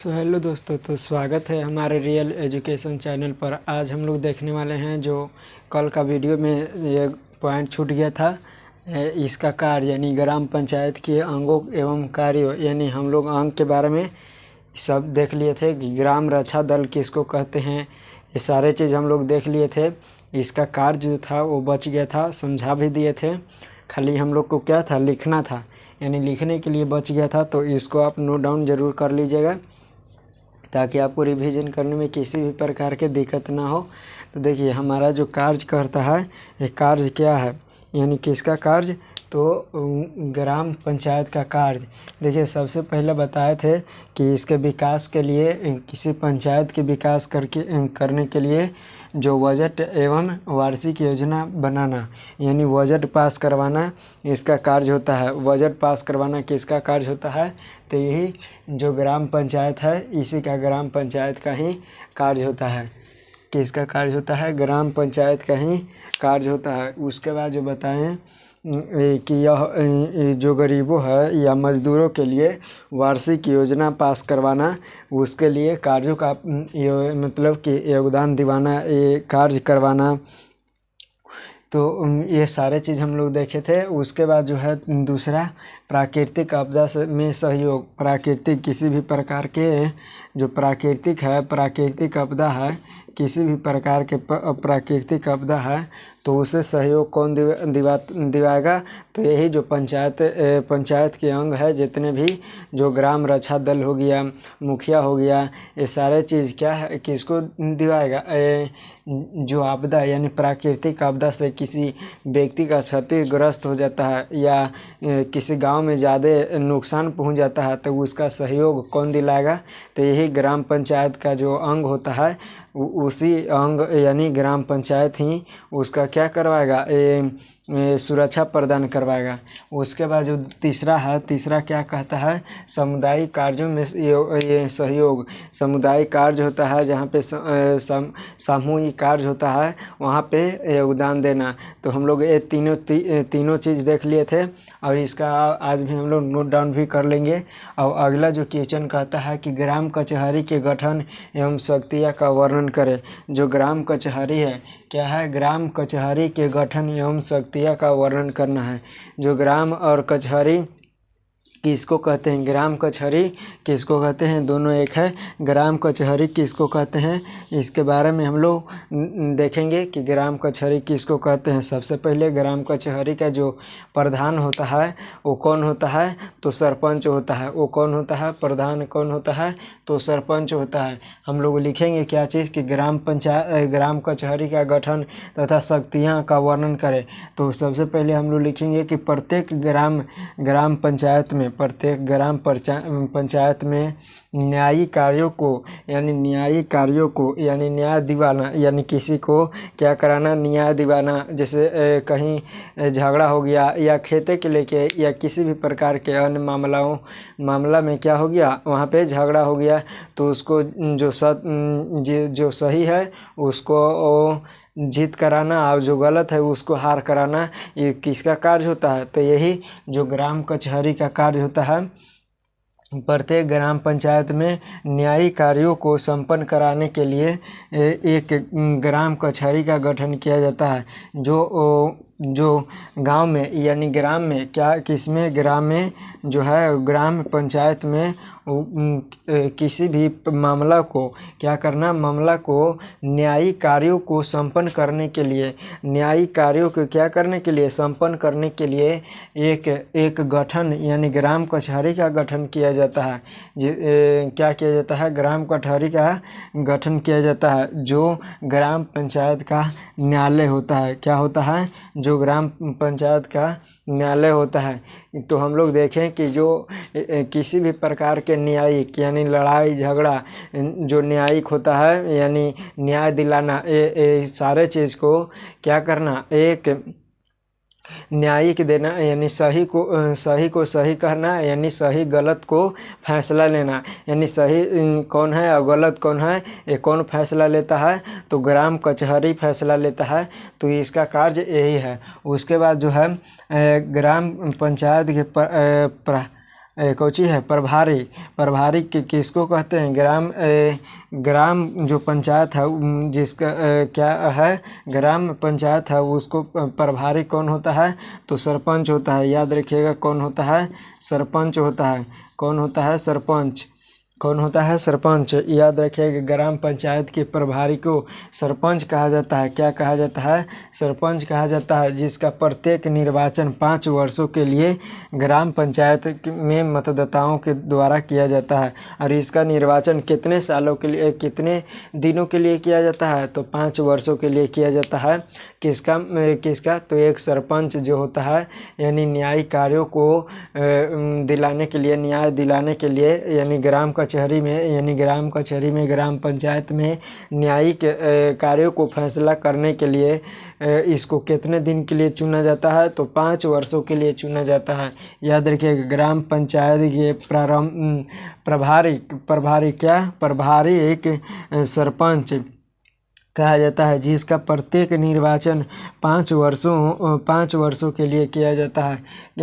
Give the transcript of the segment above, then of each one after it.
Hello दोस्तों, तो स्वागत है हमारे रियल एजुकेशन चैनल पर। आज हम लोग देखने वाले हैं जो कल का वीडियो में ये पॉइंट छूट गया था, इसका कार्य यानी ग्राम पंचायत के अंगों एवं कार्यों, यानी हम लोग अंग के बारे में सब देख लिए थे कि ग्राम रक्षा दल किसको कहते हैं। ये सारे चीज़ हम लोग देख लिए थे। इसका कार्य जो था वो बच गया था, समझा भी दिए थे। खाली हम लोग को क्या था, लिखना था, यानी लिखने के लिए बच गया था। तो इसको आप नोट डाउन ज़रूर कर लीजिएगा ताकि आपको रिवीजन करने में किसी भी प्रकार की दिक्कत ना हो। तो देखिए हमारा जो कार्य करता है, ये कार्य क्या है, यानी किसका कार्य, तो ग्राम पंचायत का कार्य। देखिए सबसे पहले बताए थे कि इसके विकास के लिए, किसी पंचायत के विकास करने के लिए जो बजट एवं वार्षिक योजना बनाना, यानी बजट पास करवाना इसका कार्य होता है। बजट पास करवाना किसका कार्य होता है, तो यही जो ग्राम पंचायत है इसी का ग्राम पंचायत का ही कार्य होता है। किसका कार्य होता है, ग्राम पंचायत का ही कार्य होता है। उसके बाद जो बताएं कि यह जो गरीबों है या मज़दूरों के लिए वार्षिक योजना पास करवाना, उसके लिए कार्यों का मतलब कि योगदान दिवाना, ये कार्य करवाना। तो ये सारे चीज़ हम लोग देखे थे। उसके बाद जो है दूसरा, प्राकृतिक आपदा में सहयोग। प्राकृतिक किसी भी प्रकार के जो प्राकृतिक आपदा है, किसी भी प्रकार के प्राकृतिक आपदा है तो उसे सहयोग कौन दिवाएगा, तो यही जो पंचायत के अंग है, जितने भी जो ग्राम रक्षा दल हो गया, मुखिया हो गया, ये सारे चीज़ क्या है, किसको दिवाएगा, जो आपदा यानी प्राकृतिक आपदा से किसी व्यक्ति का क्षतिग्रस्त हो जाता है या किसी गांव में ज़्यादा नुकसान पहुंच जाता है तो उसका सहयोग कौन दिलाएगा, तो यही ग्राम पंचायत का जो अंग होता है उसी अंग यानी ग्राम पंचायत ही उसका क्या करवाएगा, सुरक्षा प्रदान करवाएगा। उसके बाद जो तीसरा क्या कहता है, सामुदायिक कार्यों में ये सहयोग। सामुदायिक कार्य होता है जहाँ पे सामूहिक कार्य होता है, वहाँ पे योगदान देना। तो हम लोग ये तीनों चीज़ देख लिए थे और इसका आज भी हम लोग नोट डाउन भी कर लेंगे। और अगला जो क्वेश्चन कहता है कि ग्राम कचहरी के गठन एवं शक्तियाँ का वर्णन करें। जो ग्राम कचहरी है, क्या है, ग्राम कचहरी के गठन एवं शक्तियाँ का वर्णन करना है। जो ग्राम और कचहरी किसको कहते हैं, ग्राम कचहरी किसको कहते हैं, दोनों एक है। ग्राम कचहरी किसको कहते हैं, इसके बारे में हम लोग देखेंगे कि ग्राम कचहरी किसको कहते हैं। सबसे पहले ग्राम कचहरी का जो प्रधान होता है वो कौन होता है, तो सरपंच होता है। वो कौन होता है, प्रधान कौन होता है, तो सरपंच होता है। हम लोग लिखेंगे क्या चीज़ कि ग्राम कचहरी का गठन तथा शक्तियाँ का वर्णन करें। तो सबसे पहले हम लोग लिखेंगे कि प्रत्येक ग्राम पंचायत में न्यायिक कार्यों को यानी न्याय दिवाना, यानी किसी को क्या कराना, न्याय दिवाना। जैसे कहीं झगड़ा हो गया या खेते के लेके या किसी भी प्रकार के अन्य मामला में क्या हो गया, वहाँ पे झगड़ा हो गया तो उसको जो सही है उसको जीत कराना और जो गलत है उसको हार कराना, ये किसका कार्य होता है, तो यही जो ग्राम कचहरी का कार्य होता है। प्रत्येक ग्राम पंचायत में न्यायिक कार्यों को संपन्न कराने के लिए एक ग्राम कचहरी का गठन किया जाता है। जो गांव में यानी ग्राम में किसमें, ग्राम में जो है ग्राम पंचायत में किसी भी मामला को क्या करना, मामला को न्यायिक कार्यों को संपन्न करने के लिए, न्यायिक कार्यों को क्या करने के लिए, संपन्न करने के लिए एक गठन यानी ग्राम कचहरी का गठन किया जाता है। क्या किया जाता है, ग्राम कचहरी का गठन किया जाता है। जो ग्राम पंचायत का न्यायालय होता है, क्या होता है, जो ग्राम पंचायत का न्यायालय होता है। तो हम लोग देखें कि जो किसी भी प्रकार के न्यायिक यानी लड़ाई झगड़ा जो न्यायिक होता है यानी न्याय दिलाना, ये सारे चीज़ को क्या करना, एक न्यायिक देना यानी सही को सही कहना, यानी सही गलत को फैसला लेना, यानी सही कौन है और गलत कौन है, ये कौन फैसला लेता है, तो ग्राम कचहरी फैसला लेता है। तो इसका कार्य यही है। उसके बाद जो है ग्राम पंचायत के कौची है प्रभारी। प्रभारी किसको कहते हैं? ग्राम जो पंचायत है जिसका क्या है, ग्राम पंचायत है, उसको प्रभारी कौन होता है? तो सरपंच होता है। याद रखिएगा कौन होता है? सरपंच होता है। कौन होता है? सरपंच। कौन होता है? सरपंच। याद रखिएगा ग्राम पंचायत के प्रभारी को सरपंच कहा जाता है। क्या कहा जाता है? सरपंच कहा जाता है, जिसका प्रत्येक निर्वाचन 5 वर्षों के लिए ग्राम पंचायत में मतदाताओं के द्वारा किया जाता है। और इसका निर्वाचन कितने सालों के लिए, कितने दिनों के लिए किया जाता है? तो 5 वर्षों के लिए किया जाता है। किसका? तो एक सरपंच जो होता है, यानी न्यायिक कार्यों को दिलाने के लिए, न्याय दिलाने के लिए, यानी ग्राम कचहरी में ग्राम पंचायत में न्यायिक कार्यों को फैसला करने के लिए इसको कितने दिन के लिए चुना जाता है? तो 5 वर्षों के लिए चुना जाता है। याद रखिएगा ग्राम पंचायत के प्रभारी एक सरपंच कहा जाता है, जिसका प्रत्येक निर्वाचन 5 वर्षों के लिए किया जाता है।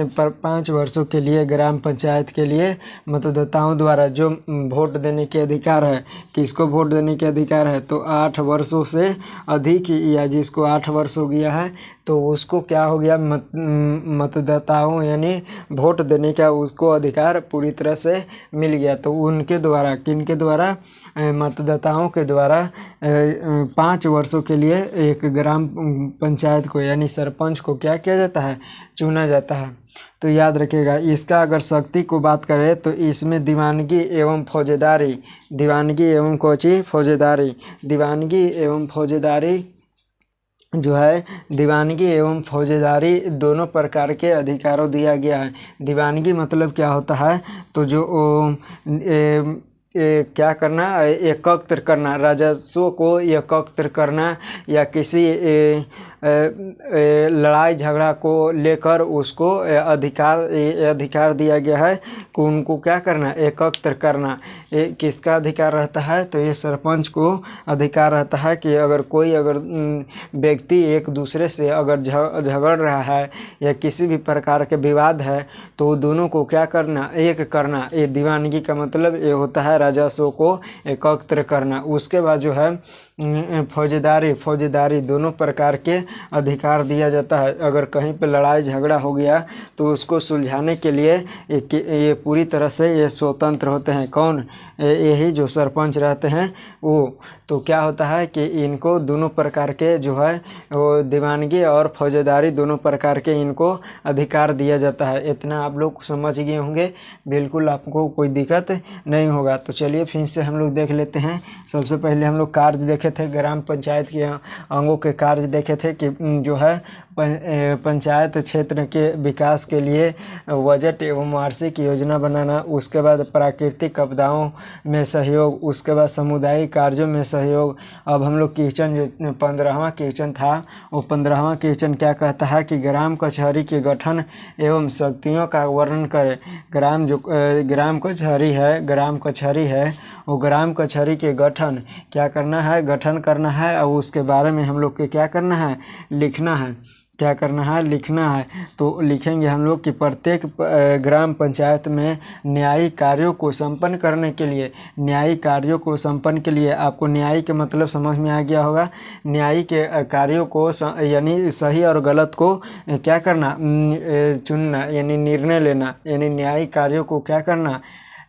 5 वर्षों के लिए ग्राम पंचायत के लिए मतदाताओं द्वारा जो वोट देने के अधिकार है, किसको वोट देने के अधिकार है? तो 8 वर्षों से अधिक, या जिसको 8 वर्ष हो गया है तो उसको क्या हो गया? मतदाताओं यानी वोट देने का उसको अधिकार पूरी तरह से मिल गया। तो उनके द्वारा, किनके द्वारा? मतदाताओं के द्वारा 5 वर्षों के लिए एक ग्राम पंचायत को यानी सरपंच को क्या किया जाता है? चुना जाता है। तो याद रखिएगा इसका अगर शक्ति को बात करें तो इसमें दीवानगी एवं फौजेदारी, जो है दीवानगी एवं फौजेदारी दोनों प्रकार के अधिकारों दिया गया है। दीवानगी मतलब क्या होता है? तो जो क्या करना? एकत्र करना, राजस्व को एकत्र करना, या किसी लड़ाई झगड़ा को लेकर उसको अधिकार दिया गया है कि उनको क्या करना? एकत्र करना। किसका अधिकार रहता है? तो ये सरपंच को अधिकार रहता है कि अगर व्यक्ति एक दूसरे से अगर झगड़ रहा है या किसी भी प्रकार के विवाद है तो दोनों को क्या करना? एक करना। ये दीवानगी का मतलब ये होता है राजस्व को एकत्र करना। उसके बाद जो है फौजेदारी दोनों प्रकार के अधिकार दिया जाता है। अगर कहीं पे लड़ाई झगड़ा हो गया तो उसको सुलझाने के लिए ये पूरी तरह से ये स्वतंत्र होते हैं। कौन? यही जो सरपंच रहते हैं वो। तो क्या होता है कि इनको दोनों प्रकार के जो है वो दीवानगी और फौजेदारी दोनों प्रकार के इनको अधिकार दिया जाता है। इतना आप लोग समझ गए होंगे, बिल्कुल आपको कोई दिक्कत नहीं होगा। तो चलिए फिर से हम लोग देख लेते हैं। सबसे पहले हम लोग कार्य देखे थे, ग्राम पंचायत के अंगों के कार्य देखे थे कि जो है पंचायत क्षेत्र के विकास के लिए बजट एवं वार्षिक योजना बनाना, उसके बाद प्राकृतिक आपदाओं में सहयोग, उसके बाद सामुदायिक कार्यों में सहयोग। अब हम लोग क्वेश्चन जो 15वां क्वेश्चन था वो 15वां क्वेश्चन क्या कहता है कि ग्राम कचहरी के गठन एवं शक्तियों का वर्णन करें। ग्राम कचहरी है वो ग्राम कचहरी के गठन क्या करना है? गठन करना है। और उसके बारे में हम लोग के क्या करना है? लिखना है। क्या करना है? लिखना है। तो लिखेंगे हम लोग कि प्रत्येक ग्राम पंचायत में न्यायिक कार्यों को संपन्न करने के लिए आपको न्यायिक के मतलब समझ में आ गया होगा। न्यायिक कार्यों को यानी सही और गलत को क्या करना? चुनना, यानी निर्णय लेना, यानी न्यायिक कार्यों को क्या करना?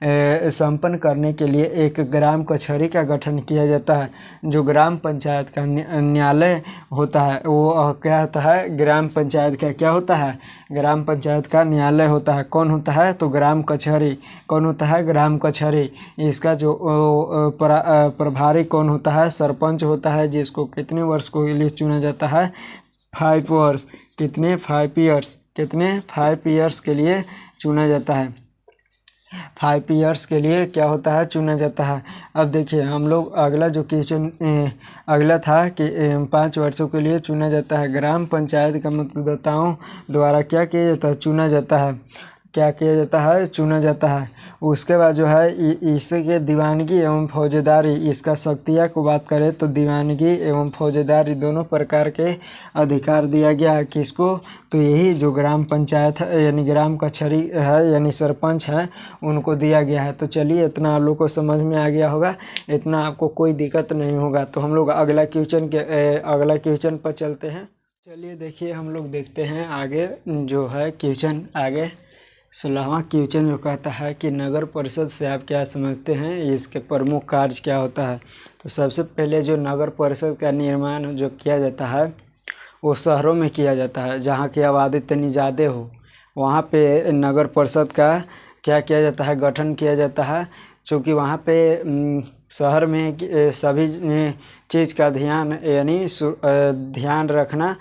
संपन्न करने के लिए एक ग्राम कचहरी का गठन किया जाता है। जो ग्राम पंचायत का न्यायालय होता है वो क्या होता है? ग्राम पंचायत का क्या होता है? ग्राम पंचायत का न्यायालय होता है। कौन होता है? तो ग्राम कचहरी। कौन होता है? ग्राम कचहरी। इसका जो प्रभारी कौन होता है? सरपंच होता है, जिसको कितने वर्ष के लिए चुना जाता है? 5 वर्ष। कितने? 5 ईयर्स। कितने? 5 ईयर्स के लिए चुना जाता है। 5 ईयर्स के लिए क्या होता है? चुना जाता है। अब देखिए हम लोग अगला जो क्वेश्चन अगला था कि 5 वर्षों के लिए चुना जाता है। ग्राम पंचायत का मतदाताओं द्वारा क्या किया जाता है? चुना जाता है। क्या किया जाता है, चुना जाता है। उसके बाद जो है इसके दीवानगी एवं फौजदारी, इसका शक्तियाँ को बात करें तो दीवानगी एवं फौजदारी दोनों प्रकार के अधिकार दिया गया है। किसको, तो यही जो ग्राम पंचायत है यानी ग्राम कचहरी है यानी सरपंच है उनको दिया गया है। तो चलिए इतना आप लोग को समझ में आ गया होगा, इतना आपको कोई दिक्कत नहीं होगा। तो हम लोग अगला क्वेश्चन पर चलते हैं। चलिए देखिए हम लोग देखते हैं आगे जो है क्वेश्चन आगे 16वां क्वेश्चन जो कहता है कि नगर परिषद से आप क्या समझते हैं, इसके प्रमुख कार्य क्या होता है। तो सबसे पहले जो नगर परिषद का निर्माण जो किया जाता है वो शहरों में किया जाता है, जहाँ की आबादी इतनी ज़्यादा हो वहाँ पे नगर परिषद का क्या किया जाता है, गठन किया जाता है। क्योंकि वहाँ पे शहर में सभी चीज़ का ध्यान यानी ध्यान रखना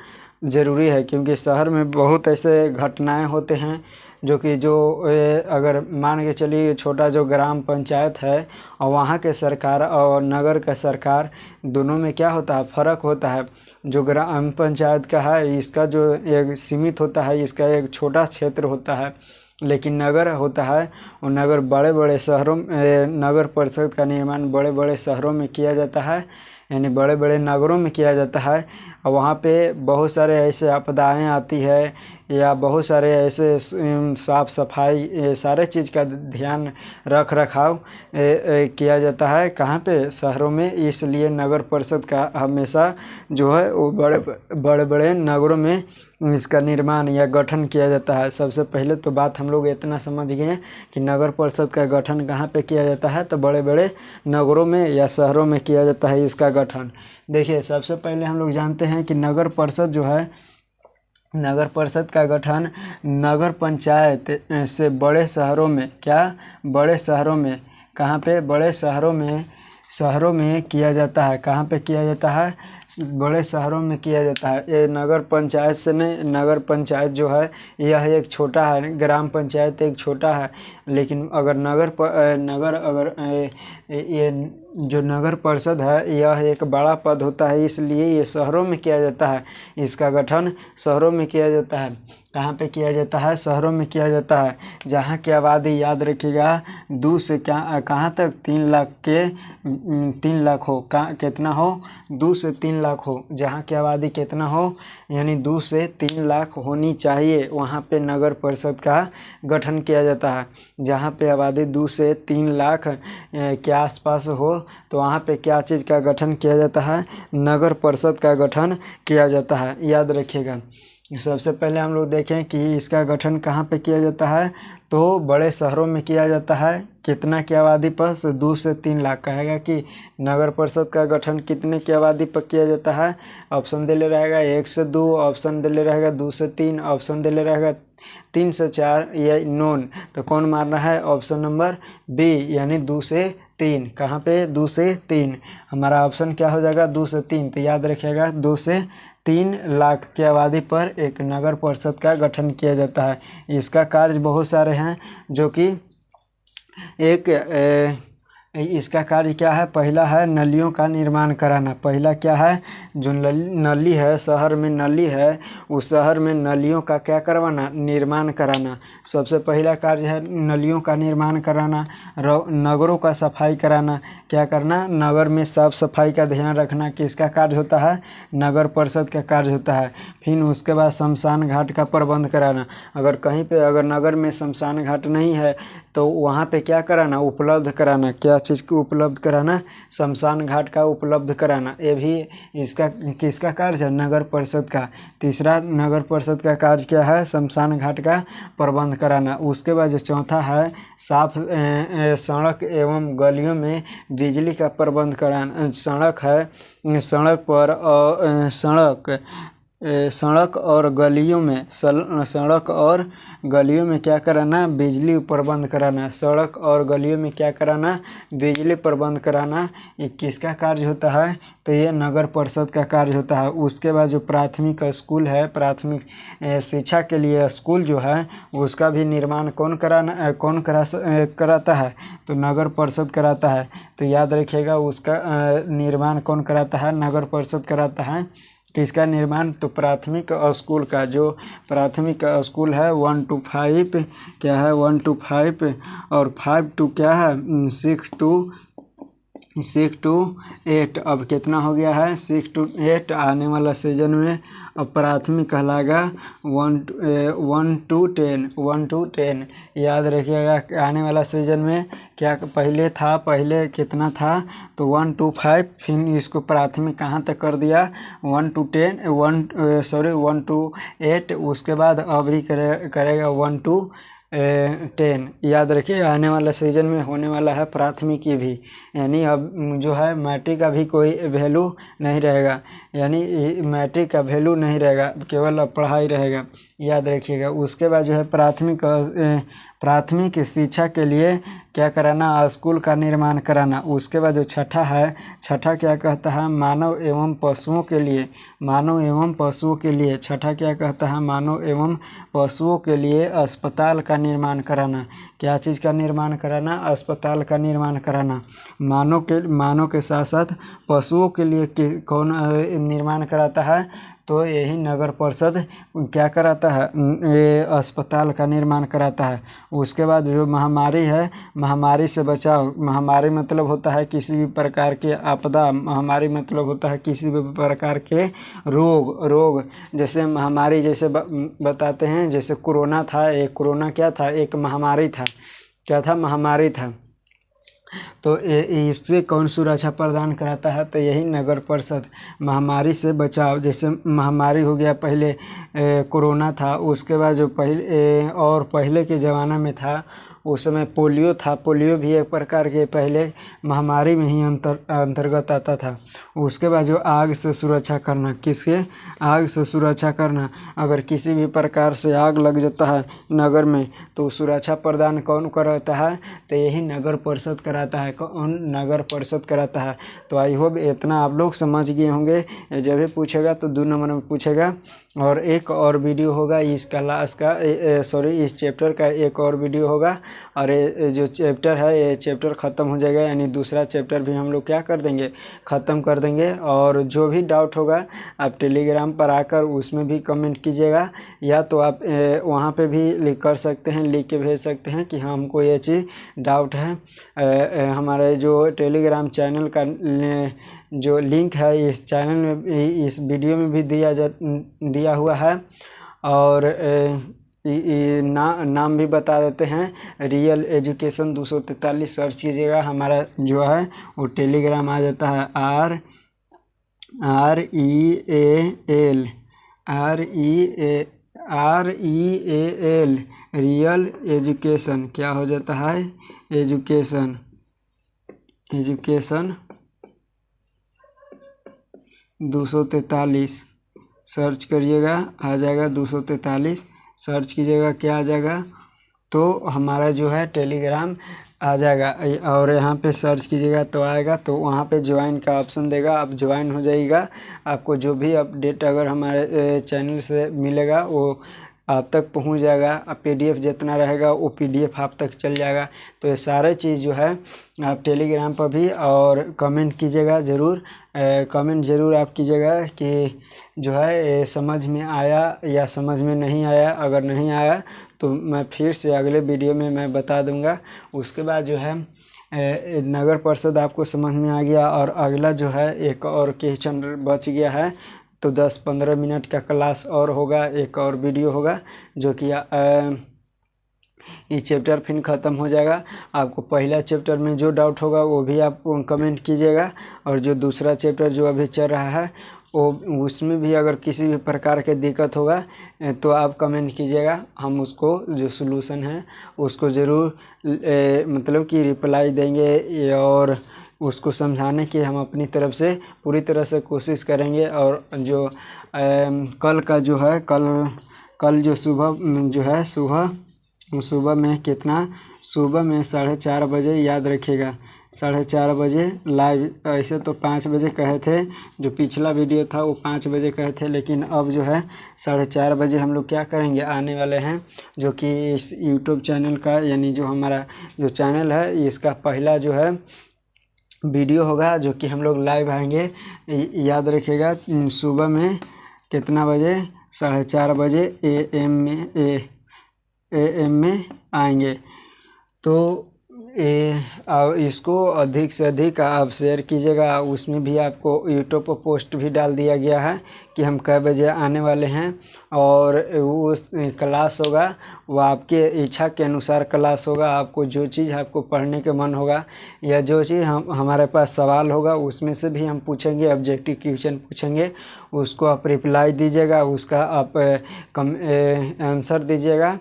ज़रूरी है, क्योंकि शहर में बहुत ऐसे घटनाएं होते हैं जो कि अगर मान के चलिए छोटा जो ग्राम पंचायत है और वहाँ के सरकार और नगर का सरकार दोनों में क्या होता है, फ़र्क होता है। जो ग्राम पंचायत का है इसका जो एक सीमित होता है, इसका एक छोटा क्षेत्र होता है, लेकिन नगर होता है और नगर बड़े बड़े शहरों में, नगर परिषद का निर्माण बड़े बड़े शहरों में किया जाता है यानी बड़े बड़े नगरों में किया जाता है। और वहाँ पे बहुत सारे ऐसे आपदाएं आती है या बहुत सारे ऐसे साफ़ सफाई सारे चीज़ का ध्यान रख रखाव किया जाता है कहाँ पे, शहरों में। इसलिए नगर परिषद का हमेशा जो है वो बड़े बड़े नगरों में इसका निर्माण या गठन किया जाता है। सबसे पहले तो बात हम लोग इतना समझ गए कि नगर परिषद का गठन कहाँ पे किया जाता है, तो बड़े बड़े नगरों में या शहरों में किया जाता है इसका गठन। देखिए सबसे पहले हम लोग जानते हैं कि नगर परिषद जो है, नगर परिषद का गठन नगर पंचायत से बड़े शहरों में, क्या बड़े शहरों में, कहाँ पे, बड़े शहरों में किया जाता है। कहाँ पे किया जाता है, बड़े शहरों में किया जाता है। ये नगर पंचायत से नहीं, नगर पंचायत जो है यह एक छोटा है, ग्राम पंचायत एक छोटा है, लेकिन अगर ये जो नगर परिषद है यह एक बड़ा पद होता है, इसलिए ये शहरों में किया जाता है। इसका गठन शहरों में किया जाता है। कहाँ पे किया जाता है, शहरों में किया जाता है, जहाँ की आबादी याद रखिएगा 2 से कहाँ तक 3 लाख हो, कितना हो, 2 से 3 लाख हो, जहाँ की आबादी कितना हो यानी 2 से 3 लाख होनी चाहिए, वहाँ पे नगर परिषद का गठन किया जाता है। जहाँ पे आबादी 2 से 3 लाख के आसपास हो तो वहाँ पे क्या चीज़ का गठन किया जाता है, नगर परिषद का गठन किया जाता है, याद रखिएगा। सबसे पहले हम लोग देखें कि इसका गठन कहाँ पे किया जाता है, तो बड़े शहरों में किया जाता है। कितना की आबादी पर, 2 से 3 लाख। कहेगा कि नगर परिषद का गठन कितने की आबादी पर किया जाता है, ऑप्शन दे ले रहेगा 1 से 2, ऑप्शन दे ले रहेगा 2 से 3, ऑप्शन दे ले रहेगा 3 से 4 या नॉन। तो कौन मारना है, ऑप्शन नंबर बी यानी 2 से 3। कहाँ पे, 2 से 3, हमारा ऑप्शन क्या हो जाएगा, 2 से 3। तो याद रखिएगा 2 से 3 लाख की आबादी पर एक नगर परिषद का गठन किया जाता है। इसका कार्य बहुत सारे हैं, जो कि इसका कार्य क्या है, पहला है नलियों का निर्माण कराना। पहला क्या है, जो नली है, शहर में नली है, उस शहर में नलियों का क्या करवाना, निर्माण कराना। सबसे पहला कार्य है नलियों का निर्माण कराना। नगरों का सफाई कराना, क्या करना, नगर में साफ सफाई का ध्यान रखना किसका कार्य होता है, नगर परिषद का कार्य होता है। फिर उसके बाद शमशान घाट का प्रबंध कराना। अगर कहीं पे अगर नगर में शमशान घाट नहीं है तो वहाँ पे क्या कराना, उपलब्ध कराना। क्या चीज़ को उपलब्ध कराना, शमशान घाट का उपलब्ध कराना। ये भी इसका किसका कार्य है, नगर परिषद का। तीसरा नगर परिषद का कार्य क्या है, शमशान घाट का प्रबंध कराना। उसके बाद जो चौथा है साफ सड़क एवं गलियों में बिजली का प्रबंध कराना। सड़क है, सड़क और गलियों में क्या कराना, बिजली प्रबंध कराना। सड़क और गलियों में क्या कराना, बिजली प्रबंध कराना। ये किसका कार्य होता है, तो ये नगर परिषद का कार्य होता है। उसके बाद जो प्राथमिक स्कूल है, प्राथमिक शिक्षा के लिए स्कूल जो है उसका भी निर्माण कौन कराता है, तो नगर परिषद कराता है। तो याद रखिएगा उसका निर्माण कौन कराता है, नगर परिषद कराता है। किसका निर्माण, तो प्राथमिक स्कूल का, जो प्राथमिक स्कूल है 1 to 5 क्या है 1 to 5 और 5 to क्या है 6 to 8। अब कितना हो गया है 6 to 8। आने वाला सीजन में अब प्राथमिक कहलाएगा 1 to 10। याद रखिएगा आने वाला सीजन में क्या पहले कितना था, तो 1 to 5, फिर इसको प्राथमिक कहाँ तक कर दिया 1 to 8। उसके बाद अब ही करेगा 1 to 10। याद रखिए आने वाला सीजन में होने वाला है प्राथमिकी भी, यानी अब जो है मैट्रिक का भी कोई वैल्यू नहीं रहेगा, यानी मैट्रिक का वैल्यू नहीं रहेगा, केवल अब पढ़ाई रहेगा। याद रखिएगा। उसके बाद जो है प्राथमिक शिक्षा के लिए क्या कराना, स्कूल का निर्माण कराना। उसके बाद जो छठा है, छठा क्या कहता है मानव एवं पशुओं के लिए, मानव एवं पशुओं के लिए। छठा क्या कहता है मानव एवं पशुओं के लिए अस्पताल का निर्माण कराना। क्या चीज़ का निर्माण कराना, अस्पताल का निर्माण कराना। मानव के साथ साथ पशुओं के लिए कौन निर्माण कराता है, तो यही नगर परिषद क्या कराता है, ये अस्पताल का निर्माण कराता है। उसके बाद जो महामारी है, महामारी से बचाव। महामारी मतलब होता है किसी भी प्रकार के आपदा, महामारी मतलब होता है किसी भी प्रकार के रोग जैसे महामारी जैसे बताते हैं, जैसे कोरोना था, एक कोरोना क्या था, एक महामारी था। क्या था, महामारी था। तो इससे कौन सुरक्षा प्रदान कराता है, तो यही नगर परिषद। महामारी से बचाव, जैसे महामारी हो गया, पहले कोरोना था, उसके बाद जो पहले के ज़माना में था उस समय पोलियो था। पोलियो भी एक प्रकार के पहले महामारी में ही अंतर्गत आता था। उसके बाद जो आग से सुरक्षा करना, किसके, आग से सुरक्षा करना। अगर किसी भी प्रकार से आग लग जाता है नगर में, तो सुरक्षा प्रदान कौन कराता है, तो यही नगर परिषद कराता है। कौन, नगर परिषद कराता है। तो आई होप इतना आप लोग समझ गए होंगे। जब भी पूछेगा तो 2 नंबर में पूछेगा। और एक और वीडियो होगा इस क्लास का, इस चैप्टर का एक और वीडियो होगा। और ये जो चैप्टर है, ये चैप्टर ख़त्म हो जाएगा, यानी दूसरा चैप्टर भी हम लोग क्या कर देंगे, ख़त्म कर देंगे। और जो भी डाउट होगा आप टेलीग्राम पर आकर उसमें भी कमेंट कीजिएगा, या तो आप वहाँ पे भी कर सकते हैं, लिख के भेज सकते हैं कि हाँ हमको ये चीज़ डाउट है। हमारे जो टेलीग्राम चैनल का जो लिंक है इस चैनल में, इस वीडियो में भी दिया हुआ है। और नाम भी बता देते हैं, रियल एजुकेशन 243 सर्च कीजिएगा, हमारा जो है वो टेलीग्राम आ जाता है। REAL रियल एजुकेशन क्या हो जाता है, एजुकेशन 243 सर्च करिएगा, आ जाएगा 243। सर्च कीजिएगा, क्या आ जाएगा, तो हमारा जो है टेलीग्राम आ जाएगा। और यहाँ पे सर्च कीजिएगा तो आएगा, तो वहाँ पे ज्वाइन का ऑप्शन देगा, आप ज्वाइन हो जाइएगा। आपको जो भी अपडेट अगर हमारे चैनल से मिलेगा वो आप तक पहुँच जाएगा। PDF जितना रहेगा वो PDF आप तक चल जाएगा। तो ये सारे चीज़ जो है आप टेलीग्राम पर भी, और कमेंट कीजिएगा ज़रूर, कमेंट ज़रूर आप कीजिएगा कि जो है समझ में आया या समझ में नहीं आया। अगर नहीं आया तो मैं फिर से अगले वीडियो में मैं बता दूंगा। उसके बाद जो है नगर परिषद आपको समझ में आ गया। और अगला जो है एक और क्वेश्चन बच गया है, तो 10-15 मिनट का क्लास और होगा, एक और वीडियो होगा, जो कि ये चैप्टर फिर ख़त्म हो जाएगा। आपको पहला चैप्टर में जो डाउट होगा वो भी आप कमेंट कीजिएगा, और जो दूसरा चैप्टर जो अभी चल रहा है वो उसमें भी अगर किसी भी प्रकार के दिक्कत होगा तो आप कमेंट कीजिएगा। हम उसको जो सलूशन है उसको ज़रूर मतलब कि रिप्लाई देंगे, और उसको समझाने की हम अपनी तरफ से पूरी तरह से कोशिश करेंगे। और जो कल का जो है, कल जो सुबह जो है, सुबह में कितना, सुबह में 4:30 बजे, याद रखिएगा 4:30 बजे लाइव। ऐसे तो 5 बजे कहे थे, जो पिछला वीडियो था वो 5 बजे कहे थे, लेकिन अब जो है 4:30 बजे हम लोग क्या करेंगे, आने वाले हैं। जो कि इस यूट्यूब चैनल का, यानी जो हमारा जो चैनल है इसका पहला जो है वीडियो होगा जो कि हम लोग लाइव आएंगे। याद रखिएगा सुबह में कितना बजे, 4:30 बजे AM में आएंगे। तो इसको अधिक से अधिक आप शेयर कीजिएगा। उसमें भी आपको यूट्यूब पर पोस्ट भी डाल दिया गया है कि हम कै बजे आने वाले हैं, और वो क्लास होगा वो आपके इच्छा के अनुसार क्लास होगा। आपको जो चीज़ आपको पढ़ने के मन होगा या जो चीज़ हमारे पास सवाल होगा उसमें से भी हम पूछेंगे, ऑब्जेक्टिव क्वेश्चन पूछेंगे, उसको आप रिप्लाई दीजिएगा, उसका आप आंसर दीजिएगा।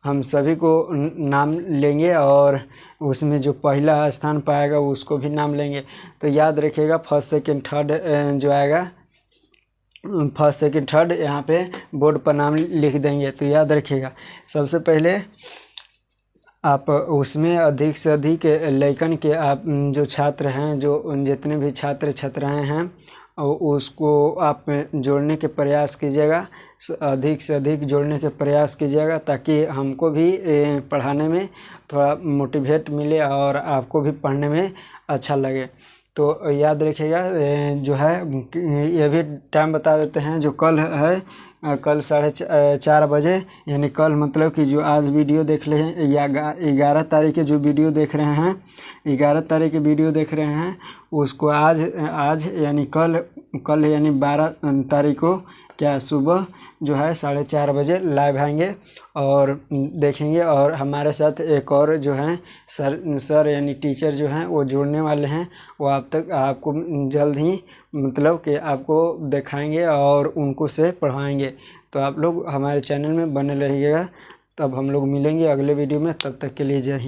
हम सभी को नाम लेंगे और उसमें जो पहला स्थान पाएगा उसको भी नाम लेंगे। तो याद रखिएगा फर्स्ट सेकंड थर्ड जो आएगा, फर्स्ट सेकंड थर्ड यहाँ पे बोर्ड पर नाम लिख देंगे। तो याद रखिएगा सबसे पहले आप उसमें अधिक से अधिक लेखन के आप जो छात्र हैं, जो जितने भी छात्र छात्राएं हैं उसको आप जोड़ने के प्रयास कीजिएगा, अधिक से अधिक जोड़ने के प्रयास कीजिएगा, ताकि हमको भी पढ़ाने में थोड़ा मोटिवेट मिले और आपको भी पढ़ने में अच्छा लगे। तो याद रखिएगा जो है ये भी टाइम बता देते हैं। जो कल है कल 4:30 बजे, यानी कल मतलब कि जो आज वीडियो देख रहे हैं या 11 तारीख के जो वीडियो देख रहे हैं, 11 तारीख के वीडियो देख रहे हैं उसको आज यानी कल यानी 12 तारीख को क्या सुबह जो है 4:30 बजे लाइव आएंगे और देखेंगे। और हमारे साथ एक और जो है सर यानी टीचर जो हैं वो जुड़ने वाले हैं। वो आपको जल्द ही मतलब कि आपको दिखाएंगे और उनको से पढ़ाएंगे। तो आप लोग हमारे चैनल में बने रहिएगा। तब हम लोग मिलेंगे अगले वीडियो में, तब तक के लिए जय हिंद।